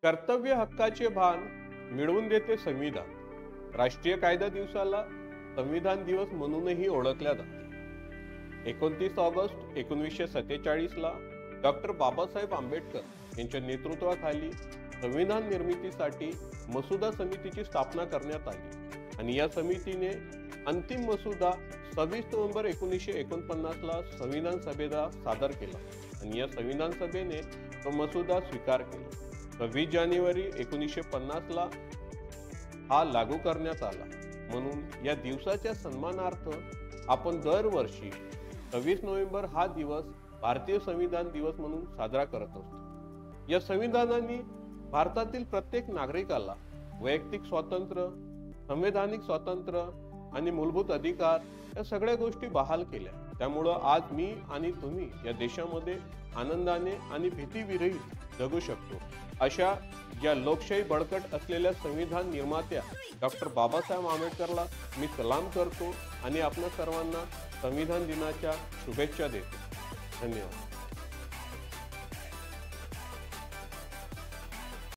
कर्तव्य हक्काचे भान मिळवून देते संविधान। राष्ट्रीय कायदा दिवसाला संविधान दिवस म्हणूनही ओळखल्या जाते। 29 ऑगस्ट 1947 ला डॉक्टर बाबासाहेब आंबेडकर यांच्या नेतृत्वाखाली संविधान निर्मितीसाठी मसुदा समितीची स्थापना करण्यात आली आणि या समितीने अंतिम मसुदा 26 नोव्हेंबर 1949 ला संविधान सभेला सादर केला आणि या संविधान सभेने तो मसुदा स्वीकार केला। 26 जानेवारी 1950 ला हा लागू करण्यात आला। म्हणून या दिवसाच्या सन्मानार्थ आपण दरवर्षी 26 नोव्हेंबर हा दिवस भारतीय संविधान दिवस म्हणून साजरा करत असतो। या संविधानाने भारतातील प्रत्येक नागरिकाला वैयक्तिक स्वातंत्र्य, संवैधानिक स्वातंत्र्य आणि मूलभूत अधिकार या सगळ्या गोष्टी बहाल केल्या। त्यामुळे आज मी आणि तुम्ही या देशामध्ये आनंदाने आणि भीतीविरहित जगू शकतो। अशा या लोकशाही बळकट असलेल्या संविधान निर्मात्या डॉक्टर बाबासाहेब आंबेडकरला मी सलाम करतो आणि आपल्या सर्वांना संविधान दिनाच्या शुभेच्छा देतो। धन्यवाद।